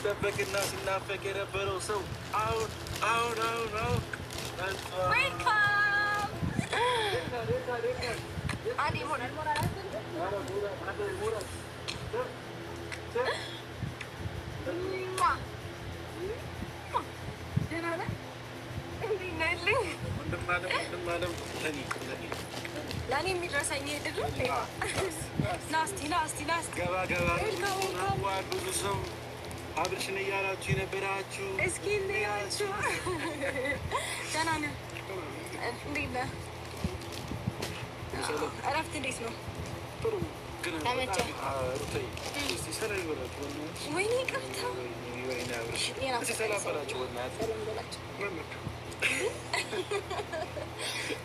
ሲጠበቅና ሲናፈቅ የነበረው ሰው አሁን ለእኔ የሚደርሰኝ ድል ናስቲ ገባ ብዙ ሰው አብርሽን እያላችሁ የነበራችሁ እስኪ እንያችሁ። ደህና ነህ? እንዴት ነህ? እረፍት እንዴት ነው? ተመቸህ? ወይኔ ቀርታ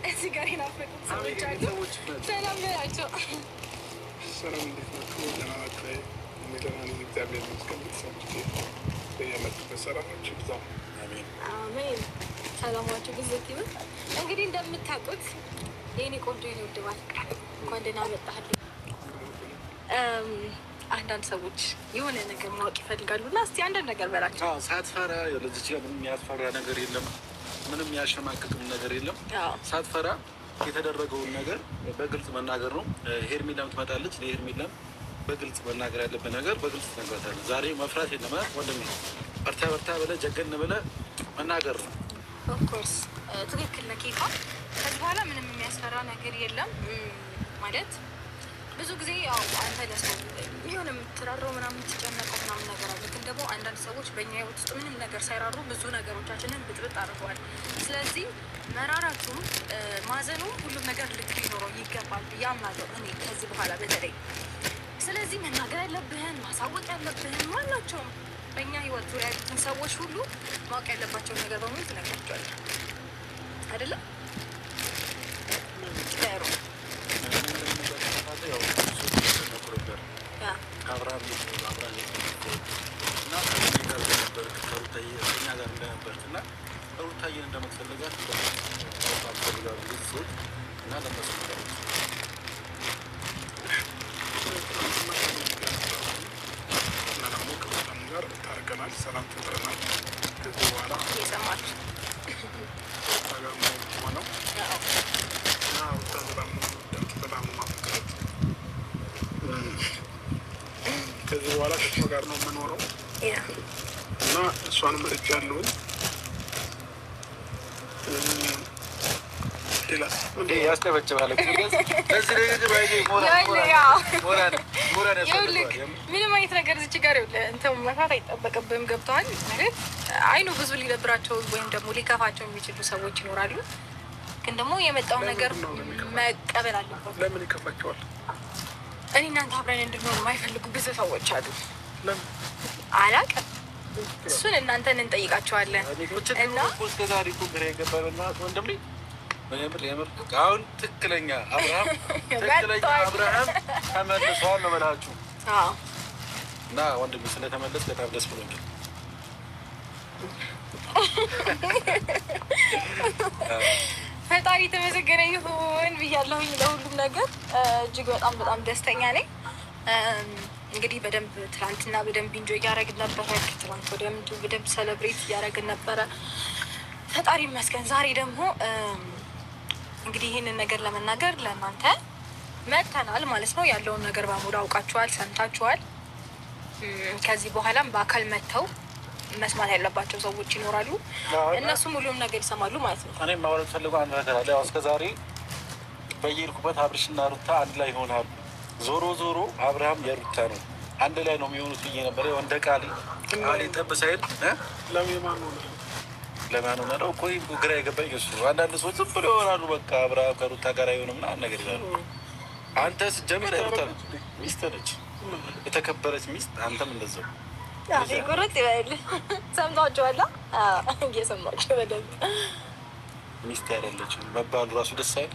እዚህ ጋር የናፈቁት ሰዎች አሉ። ሰላም በላቸው። አሜን። ሰላማችሁ ግዝት ይበል። እንግዲህ እንደምታውቁት የኔ ቆንጆ የኔ ውድ ባል እንኳን ደህና መጣህልኝ። አንዳንድ ሰዎች የሆነ ነገር ማወቅ ይፈልጋሉ እና እስቲ አንዳንድ ነገር በላቸው። ሳትፈራ ለዚች ጋር ምንም ያስፈራ ነገር የለም፣ ምንም ያሸማቅቅም ነገር የለም። ሳትፈራ የተደረገውን ነገር በግልጽ መናገር ነው። ሄርሜላም ትመጣለች። ለሄርሜላም በግልጽ መናገር ያለበት ነገር በግልጽ ትነግራታለህ። ዛሬ መፍራት የለም ወንድሜ፣ በርታ ብለህ ጀገን ብለህ መናገር ነው። ኦፍኮርስ ትክክል ነህ ኬፋ። ከዚህ በኋላ ምንም የሚያስፈራ ነገር የለም ማለት ብዙ ጊዜ ያው አንተ ለሰው የሆነ የምትራራው ምናምን የምትጨነቀው ምናምን ነገር አለ። ግን ደግሞ አንዳንድ ሰዎች በእኛ ህይወት ውስጥ ምንም ነገር ሳይራሩ ብዙ ነገሮቻችንን ብጥብጥ አድርገዋል። ስለዚህ መራራቱም ማዘኑም ሁሉም ነገር ልክ ሊኖረው ይገባል ብዬ አምናለሁ እኔ ከዚህ በኋላ በተለይ። ስለዚህ መናገር ያለብህን ማሳወቅ ያለብህን ማናቸውም በእኛ ህይወት ዙሪያ ያሉትን ሰዎች ሁሉ ማወቅ ያለባቸውን ነገር በሙሉ ትነግራቸዋለህ አይደለም? አብርሃም እና ከኛ ጋር እንደነበርክ እና ሩታዬን እንደምትፈልጋት ፈልጋሉ ሰዎች እና ለነሱ እና ደግሞ ከበጣም ጋር ታርቀናል፣ ሰላም ትጥረናል። ከዚህ በኋላ የሰማችሁ ጋር ሆነው እና ሩታ በጣም ማፍቀረት ከዚህ በኋላ ከእሷ ጋር ነው የምኖረው እና እሷን መርጫ ያለውን ያስጨበጭባል። ምንም አይነት ነገር እዚች ጋር እንትን መፍራት አይጠበቅብህም። ገብተዋል ማለት አይኑ ብዙ ሊደብራቸው ወይም ደግሞ ሊከፋቸው የሚችሉ ሰዎች ይኖራሉ። ግን ደግሞ የመጣው ነገር መቀበል አለበት። ለምን ይከፋቸዋል? እኔ እናንተ አብረን እንድንሆን የማይፈልጉ ብዙ ሰዎች አሉ። አላውቅም፣ እሱን እናንተን እንጠይቃቸዋለን። እና እስከዛሬ እኮ ግራ የገባን ወንድሜ የምር አሁን ትክክለኛ አብርሃም ተመልሷል ነው በላችሁ እና ወንድሜ ስለተመለስ በጣም ደስ ብሎኛል። ፈጣሪ የተመሰገነ ይሁን ብያለሁኝ ለሁሉም ነገር። እጅግ በጣም ደስተኛ ነኝ። እንግዲህ በደንብ ትናንትና በደንብ ኢንጆይ እያደረግን ነበረ። ትናንት በደንብ ሰለብሬት እያደረግን ነበረ። ፈጣሪ ይመስገን። ዛሬ ደግሞ እንግዲህ ይህንን ነገር ለመናገር ለእናንተ መጥተናል ማለት ነው። ያለውን ነገር በሙሉ አውቃችኋል፣ ሰምታችኋል። ከዚህ በኋላም በአካል መጥተው መስማት ያለባቸው ሰዎች ይኖራሉ። እነሱም ሁሉም ነገር ይሰማሉ ማለት ነው። እኔም ማውራት ፈልገው አንድ ነገር አለ። ያው እስከዛሬ በየሄድኩበት አብርሽና ሩታ አንድ ላይ ይሆናሉ። ዞሮ አብርሃም የሩታ ነው፣ አንድ ላይ ነው የሚሆኑት ብዬ ነበር። እንደ ቃሌ ጠብ ሳይል ለማን ሆነ ነው ቆይ ግራ የገባኝ እሱ። አንዳንድ ሰዎች ዝም ብሎ ይሆናሉ። በቃ አብርሃም ከሩታ ጋር አይሆንም ምናምን ነገር ይላሉ። አንተ ስትጀምር የሩታ ሚስት ነች፣ የተከበረች ሚስት። አንተም እንደዛው ቁርጥ ይበል። ሰምታችኋላ? እየሰማችሁ በደንብ ሚስት ያለችው መባሉ ራሱ ደስ አይል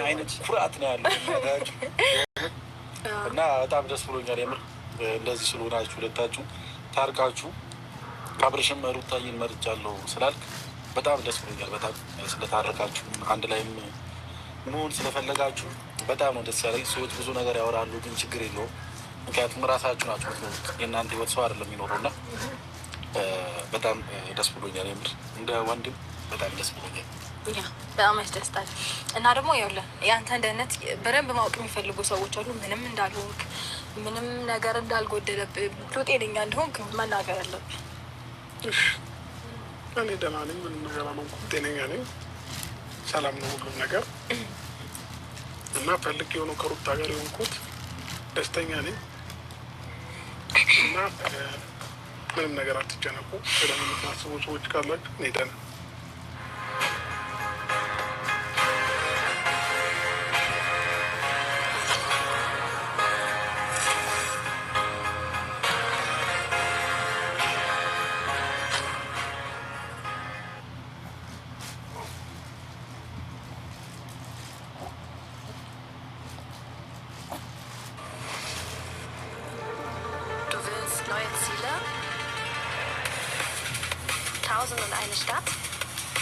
አይነት ኩራት ነው ያለው እና በጣም ደስ ብሎኛል የምር። እንደዚህ ስለሆናችሁ ሁለታችሁ ታርቃችሁ አብርሽም ሩታዬን መርጫለሁ ስላልክ በጣም ደስ ብሎኛል። በጣም ስለታረቃችሁ አንድ ላይም መሆን ስለፈለጋችሁ በጣም ነው ደስ ያለኝ። ሰዎች ብዙ ነገር ያወራሉ፣ ግን ችግር የለውም። ምክንያቱም ራሳችሁ ናችሁ ምትኖሩት፣ የእናንተ ህይወት ሰው አይደለም የሚኖረው እና በጣም ደስ ብሎኛል። የምር እንደ ወንድም በጣም ደስ ብሎኛል። በጣም ያስደስታል። እና ደግሞ ይኸውልህ የአንተን ደህንነት በደንብ ማወቅ የሚፈልጉ ሰዎች አሉ። ምንም እንዳልሆንክ፣ ምንም ነገር እንዳልጎደለብህ፣ ጤነኛ እንደሆንክ መናገር አለብህ። እኔ ደህና ነኝ፣ ምንም ነገር አልሆንኩም፣ ጤነኛ ነኝ፣ ሰላም ነው ሁሉም ነገር እና ፈልግ የሆነው ከሩታ ጋር የሆንኩት ደስተኛ ነኝ እና ምንም ነገር አትጨነቁ። ስለምታስቡ ሰዎች ካላችሁ እኔ ደህና Neue Ziele. 1001 Stadt.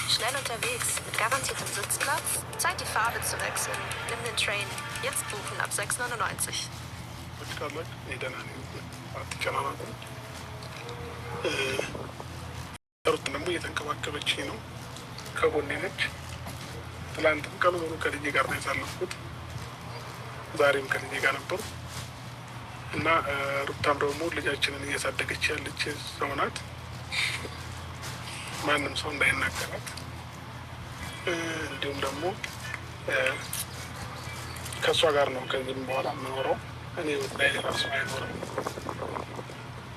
Schnell unterwegs, mit garantiertem Sitzplatz. Zeit, die Farbe zu wechseln. Nimm den Train. Jetzt buchen ab 6,99. ሩት ደግሞ እየተንከባከበች ነው፣ ከጎኔ ነች። ትላንትም ቀኑ ሙሉ ከልጄ ጋር ነው ያሳለፍኩት፣ ዛሬም ከልጄ ጋር ነበሩ እና ሩታም ደግሞ ልጃችንን እያሳደገች ያለች ሰው ናት። ማንም ሰው እንዳይናገራት፣ እንዲሁም ደግሞ ከእሷ ጋር ነው ከዚህም በኋላ የምኖረው። እኔ ላይ ሌላ ሰው አይኖርም፣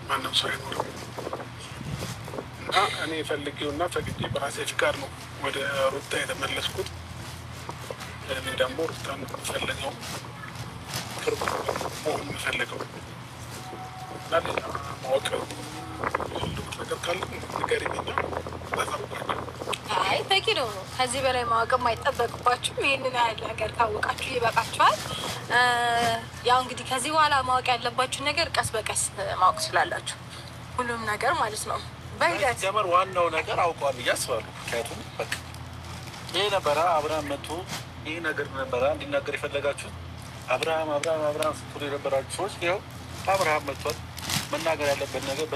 ማንም ሰው አይኖርም እና እኔ ፈልጌውና ፈቅጄ በራሴ ፍቃድ ነው ወደ ሩታ የተመለስኩት። እኔ ደግሞ ሩታን የምፈልገው መሆን የምፈልገው እና ሌላ ማወቅ ያሉት ነገር ካለ ንገሪኝ። አይ በቂ ነው። ከዚህ በላይ ማወቅም አይጠበቅባችሁም። ይህንን ያህል ነገር ካወቃችሁ ይበቃችኋል። ያው እንግዲህ ከዚህ በኋላ ማወቅ ያለባችሁ ነገር ቀስ በቀስ ማወቅ ስላላችሁ ሁሉም ነገር ማለት ነው። በሂደት ጀመር ዋናው ነገር አውቀዋል ብዬ አስባለሁ። ምክንያቱም በቃ ይሄ ነበረ አብርሃም መጥቶ ይህ ነገር ነበረ እንዲናገር የፈለጋችሁት አብርሃም ስትሉ የነበራችሁ ሰዎች ይኸው አብርሃም መጥቷል። መናገር ያለበት ነገር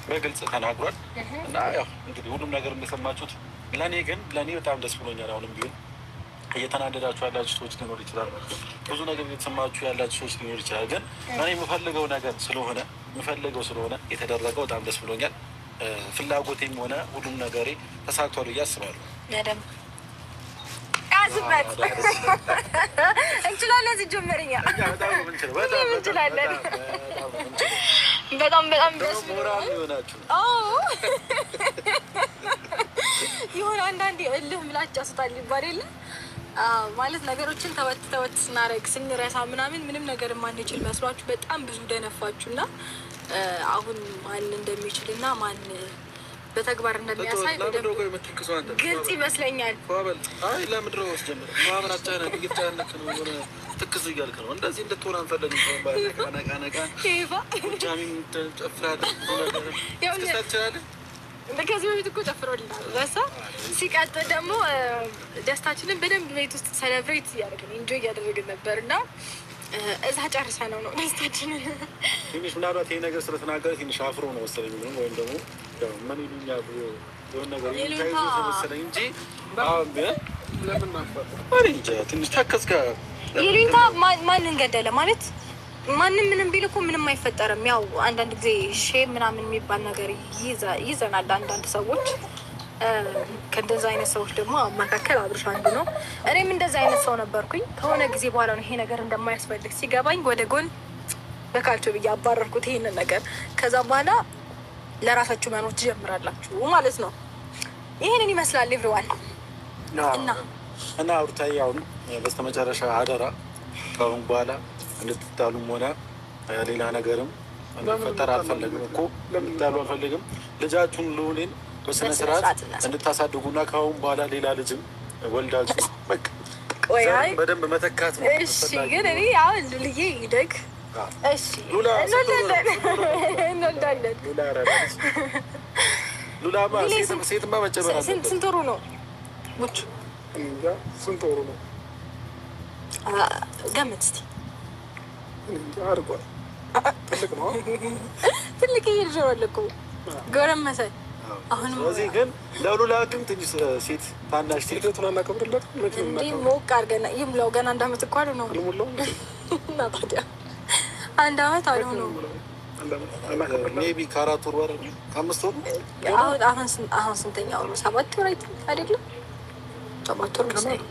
በግልጽ ተናግሯል እና ያው እንግዲህ ሁሉም ነገር እንደሰማችሁት። ለእኔ በጣም ደስ ብሎኛል። አሁንም ቢሆን እየተናደዳችሁ ያላችሁ ሰዎች ሊኖር ይችላል፣ ብዙ ነገር እየተሰማችሁ ያላችሁ ሰዎች ሊኖር ይችላል። ግን እኔ የምፈልገው ነገር ስለሆነ የተደረገው በጣም ደስ ብሎኛል። ፍላጎቴም ሆነ ሁሉም ነገሬ ተሳክቷል ብዬ አስባለሁ። እንችላለን። ሲጀመርኛ እንችላለን። በጣም ደስ የሆነ አንዳንዴ እልህ ምላጭ ያስታል ይባል የለ ማለት ነገሮችን ተወት ስናደርግ ስንረሳ ምንም ነገር ማንችል መስሏችሁ በጣም ብዙ ደነፋችሁ እና አሁን ማን እንደሚችል እና ማን በተግባር እንደሚያሳይ ግልጽ ይመስለኛል። ትክስ እያልክ ነው። እንደዚህ እንድትሆን አንፈለግም። ከዚህ በፊት እኮ ጨፍሮልናል በሳ። ሲቀጥል ደግሞ ደስታችንን በደንብ ቤት ውስጥ ሴሌብሬት እያደረግን ኢንጆይ እያደረግን ነበር እና እዛ ጨርሰ ነው ደስታችንን። ትንሽ ምናልባት ይሄ ነገር ስለተናገረ ትንሽ አፍሮ ነው መሰለኝ ወይም ደግሞ ምን ይሉኛል የሆነ ነገር ይታይዞ መሰለኝ እንጂ ትንሽ ታከስከ ይሉኝታ ማንን ገደለ ማለት ማንም ምንም ቢል እኮ ምንም አይፈጠርም። ያው አንዳንድ ጊዜ ሼም ምናምን የሚባል ነገር ይዘናል አንዳንድ ሰዎች። ከእንደዛ አይነት ሰዎች ደግሞ መካከል አብርሽ አንዱ ነው። እኔም እንደዛ አይነት ሰው ነበርኩኝ። ከሆነ ጊዜ በኋላ ነው ይሄ ነገር እንደማያስፈልግ ሲገባኝ ወደ ጎን በካልቾ ብዬ አባረርኩት ይሄንን ነገር። ከዛ በኋላ ለራሳችሁ መኖር ትጀምራላችሁ ማለት ነው። ይሄንን ይመስላል ኤቭሪዋን እና ሩታዬ አሁን በስተመጨረሻ አደራ ከአሁን በኋላ እንድትጣሉም ሆነ ሌላ ነገርም እንዲፈጠር አልፈለግም እኮ እንድትጣሉ አልፈልግም። ልጃችሁን ልውሌን በስነ ስርዓት እንድታሳድጉና ከአሁን በኋላ ሌላ ልጅም ወልዳችሁ በደንብ መተካት ነው። እሺ ግን እኔ አሁን ሉልዬ ይደግ እሺ እንወልዳለን። ሉላማ ሴትማ መጨመር አለበት። ስንት ወሩ ነው? ስንት ወሩ ነው? ገምት እስኪ። አድርጓል ትልቅ ነው። ትልቅ ይሄድራል እኮ ጎረመሰ። አሁን ስለዚህ ግን ለሉላ ግን ትንሽ ሴት ታናሽ ሴት ልደቱን አናከብርለት እንዴ? ሞቅ አድርገን ይሙላው። ገና 1 ዓመት እኮ ነው ይሙላው። እና ታዲያ 1 ዓመት አልሆነው ሜቢ ከ4 ወር ወር 5 ወር አሁን ስንተኛ ወሩ? 7 ወር አይደለም? 7 ወር መሰለኝ።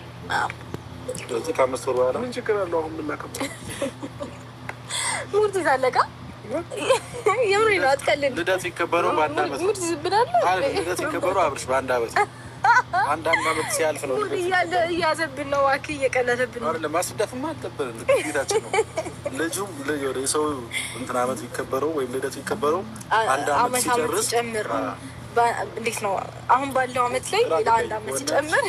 ስለዚህ ከ5 ወር በኋላ ምን ችግር አለው? አሁን የምናከብረው ሙርት ይዛለቃ የምሬ ነው። አትቀልድ። ልደት ሲከበረው በ1 ዓመት ሙርት ዝብናለ። ልደት ሲከበረው አብርሽ በ1 ዓመት አንድ ዓመት ሲያልፍ ነው እያዘብን ነው። ዋክ እየቀለደብን ነው። አይደለም ማስደፍማ አልጠበረን ቤታችን ነው። ልጁም ወደ የሰው እንትን ዓመት ቢከበረው ወይም ልደት ቢከበረው 1 ዓመት ሲጨርስ ጨምር። እንዴት ነው አሁን ባለው ዓመት ላይ ለ1 ዓመት ሲጨምር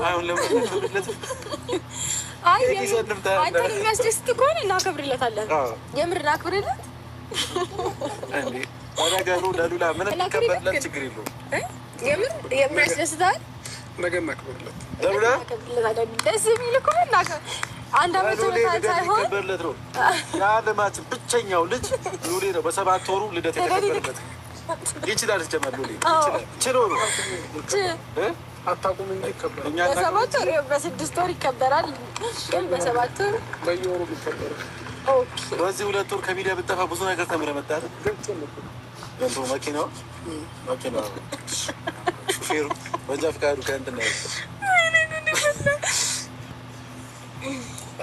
አሁን አንተን የሚያስደስት ከሆነ እናከብርለታለን። የምር እናክብርለት። ነገሩ ለሉላ ምንም የሚከበርለት ችግር የለውም። የምር የሚያስደስታል። ነገ እናክብርለት። ለሉላ ደስ የሚል እኮ 1 ዓመት ሳይሆን ይከበርለት ነው። የዓለማችን ብቸኛው ልጅ ሉሌ ነው። በ7 ወሩ ልደት የተከበረበት ይችላል። ጀመር ሉሌ ችሎ ነው አታውቁም እንጂ ይከበራል። በ7 ወር በ6 ወር ይከበራል። ግን በ7 ወር በየወሩ ይከበራል። በዚህ 2 ወር ከሚዲያ ብጠፋ ብዙ ነገር ተምረህ መጣህ። መኪናው ሹፌሩ መንጃ ፈቃዱ ከእንትን ነው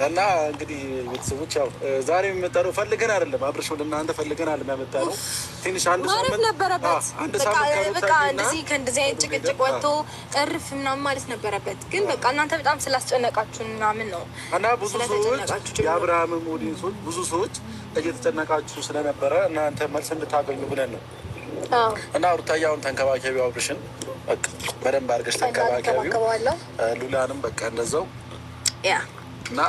እና እንግዲህ ቤተሰቦች ያው ዛሬ የምመጣነው ፈልገን አይደለም። አብርሽ ወደ እናንተ ፈልገን አይደለም ያመጣነው። ትንሽ አንድ ሳምንት ነበረበት። በቃ እንደዚህ ከእንደዚህ አይነት ጭቅጭቅ ወጥቶ እርፍ ምናምን ማለት ነበረበት። ግን በቃ እናንተ በጣም ስላስጨነቃችሁን ምናምን ነው እና ብዙ ሰዎች የአብርሃም ኦዲየንሶች ብዙ ሰዎች እየተጨነቃችሁ ስለነበረ እናንተ መልስ እንድታገኙ ብለን ነው። እና ሩታዬ አሁን ተንከባከቢው፣ አብርሽን በቃ በደንብ አድርገሽ ተንከባከቢው፣ ሉላንም በቃ እንደዛው እና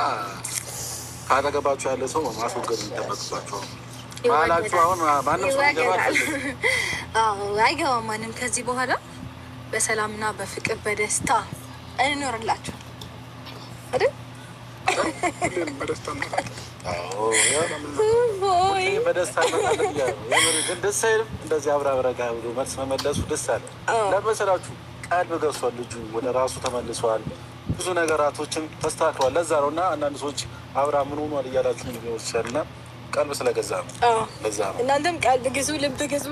ካጠገባችሁ ያለ ሰው ማስወገድ የሚጠበቅባቸው ማላችሁ። አሁን ማንም ሰው አይገባም። ማንም ከዚህ በኋላ በሰላምና በፍቅር በደስታ እንኖርላችሁ አይደል? በደስታ በደስታ ግን ደስ አይልም? እንደዚህ አብረጋ መልስ መመለሱ ደስ አለ። ለመሰላችሁ ቀልብ ገብቷል። ልጁ ወደ ራሱ ተመልሷል። ብዙ ነገራቶችን ተስተካክሏል። ለዛ ነው እና አንዳንድ ሰዎች አብርሃም ምን ሆኗል እያላችሁ ሊሆን ይችላል እና ቀልብ ስለገዛ ነው። ለዛ ነው እናንተም ቀልብ ግዙ፣ ልብ ግዙ።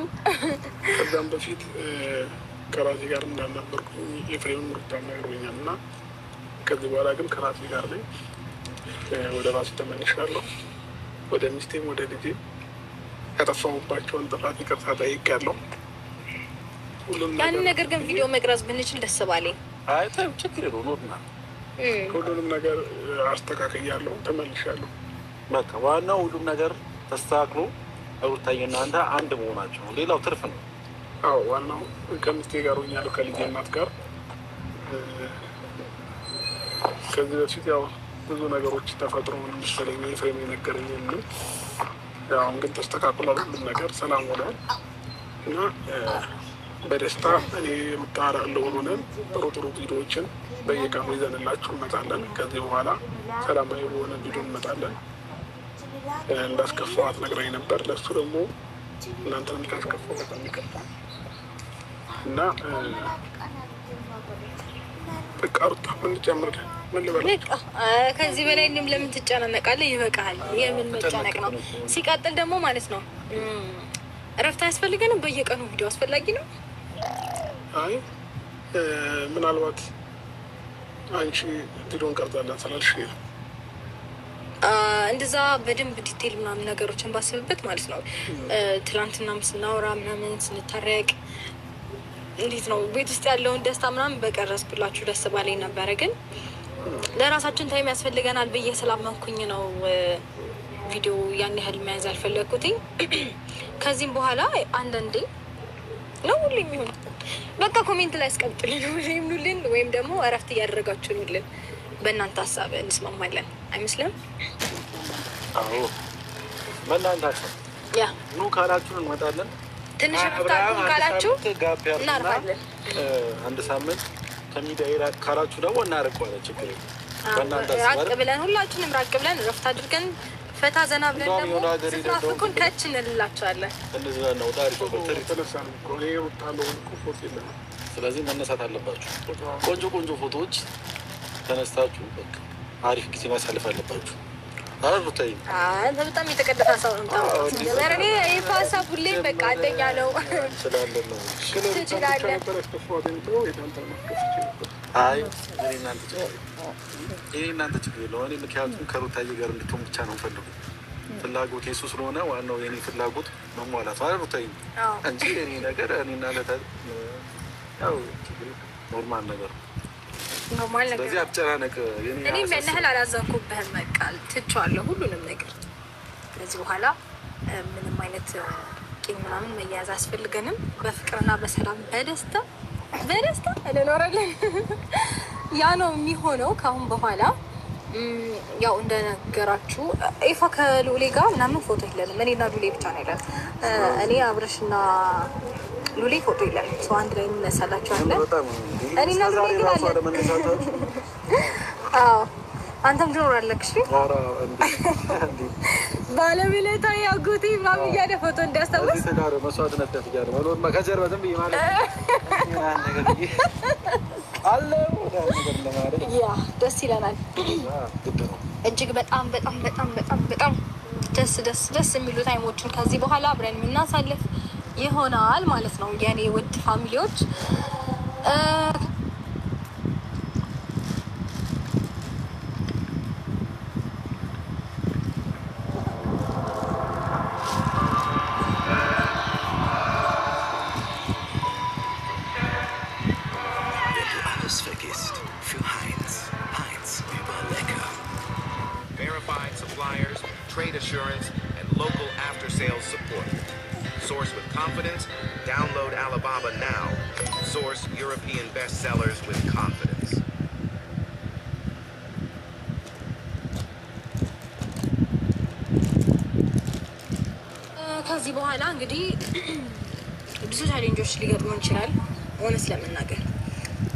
ከዛም በፊት ከራሴ ጋር እንዳልነበርኩ የፍሬም ሩታ ነግሮኛል እና ከዚህ በኋላ ግን ከራሴ ጋር ነኝ። ወደ ራሴ ተመልሻለሁ። ወደ ሚስቴም ወደ ልጄ ያጠፋሁባቸውን ጥፋት ይቅርታ ጠይቄያለሁ። ያንን ነገር ግን ቪዲዮ መቅረጽ ብንችል ደስ ባለኝ። ችግር የለውም። ሁሉንም ነገር አስተካክያለሁ፣ ተመልሻለሁ። በቃ ዋናው ሁሉም ነገር ተስተካክሎ ሩታዬ እናንተ አንድ መሆናቸው ነው። ሌላው ትርፍ ነው። አዎ ዋናው ከሚስቴ ጋር ሆኛለሁ፣ ከልጄ እናት ጋር። ከዚህ በፊት ያው ብዙ ነገሮች ተፈጥሮ መሰለኝ ፍሬም የነገረኝ የለም። አሁን ግን ተስተካክሏል፣ ሁሉም ነገር ሰላም ሆኗል እና በደስታ እኔ የምታራለው ሆነን ጥሩ ጥሩ ቪዲዮዎችን በየቀኑ ይዘንላችሁ እንመጣለን። ከዚህ በኋላ ሰላማዊ በሆነ ቪዲዮ እንመጣለን። እንዳስከፋዋት ነግራኝ ነበር። ለእሱ ደግሞ እናንተ እንዳስከፋው በጣም ይቀርታ እና በቃ ሩታ ምን ጨምር ምን ልበላችሁ? ከዚህ በላይ ለምን ትጨናነቃለህ? ይበቃል። የምን መጨነቅ ነው? ሲቀጥል ደግሞ ማለት ነው እረፍት አያስፈልገንም? በየቀኑ ቪዲዮ አስፈላጊ ነው? አይ ምናልባት አንቺ ቪዲዮ እንቀርጻለን ስላልሽ እንደዛ በደንብ ዲቴል ምናምን ነገሮችን ባስብበት ማለት ነው። ትላንትናም ስናወራ ምናምን ስንታረቅ እንዴት ነው ቤት ውስጥ ያለውን ደስታ ምናምን በቀረጽኩላችሁ ደስ ባለኝ ነበረ። ግን ለራሳችን ታይም ያስፈልገናል ብዬ ስላመንኩኝ ነው ቪዲዮ ያን ያህል መያዝ አልፈለግኩትኝ። ከዚህም በኋላ አንዳንዴ ነው ሁሉ የሚሆን በቃ ኮሜንት ላይ አስቀምጡልን ወይም ኑልን ወይም ደግሞ እረፍት እያደረጋችሁ ኑልን። በእናንተ ሀሳብ እንስማማለን አይመስልም? አዎ በእናንተ ሀሳብ ያ ኑ ካላችሁ እንመጣለን። ትንሽ ፍታቱን ካላችሁ እናርፋለን። አንድ ሳምንት ከሚዲያ ካላችሁ ደግሞ እናርቀዋለን። ችግር ራቅ ብለን ሁላችንም ራቅ ብለን ረፍት አድርገን ፈታ ዘና ብለን ደግሞ ስትናፍቁን ከች እንላቸዋለን። ስለዚህ መነሳት አለባችሁ። ቆንጆ ቆንጆ ፎቶዎች ተነስታችሁ አሪፍ ጊዜ ማሳለፍ አለባችሁ። አሩታይ በጣም የተቀደሰ ሰው ነው። ለኔ ይፋሳ ሁሌ በቃ አንደኛ ነው ትችላለህ። አይ እናንተ ችግር የለውም። እኔ ምክንያቱም ከሩታዬ ጋር እንድትሆን ብቻ ነው ፈልጉ ፍላጎት የሱ ስለሆነ ዋናው የኔ ፍላጎት መሟላት ማለት ሩታዬ እንጂ የኔ ነገር እኔና ለታ ያው ኖርማል ነገር ኖርማል ነገር። ስለዚህ አትጨናነቅ። እኔ በእናህል አላዘንኩብህም። በቃ ትቼዋለሁ ሁሉንም ነገር። ከዚህ በኋላ ምንም አይነት ቂም ምናምን መያዝ አያስፈልገንም። በፍቅርና በሰላም በደስታ እንኖራለን። ያ ነው የሚሆነው ከአሁን በኋላ። ያው እንደነገራችሁ ኢፋ ከሉሌ ጋር ምናምን ፎቶ የለንም። እኔና ሉሌ ብቻ ነው ያለን። እኔ አብረሽና ሉሌ ፎቶ የለንም። ሰው አንድ ላይ እንነሳላችኋለን። እኔና ሉሌ ግን አለን። አዎ አንተም ትኖራለህ። እሺ ባለቤታዬ አጎቴ ምናምን እያለ ፎቶ እንዲያስታውስ ያ ደስ ይለናል። እጅግ በጣም ደስ የሚሉ ታይሞችን ከዚህ በኋላ አብረን የምናሳልፍ ይሆናል ማለት ነው የኔ ውድ ፋሚሊዎች። Suppliers, trade assurance, and local after-sales support. Source with confidence. Download Alibaba now. Source European bestsellers with confidence. ከዚህ በኋላ እንግዲህ ብዙ ቻሌንጆች ሊገጥሙን ይችላል። ሆነስ ለመናገር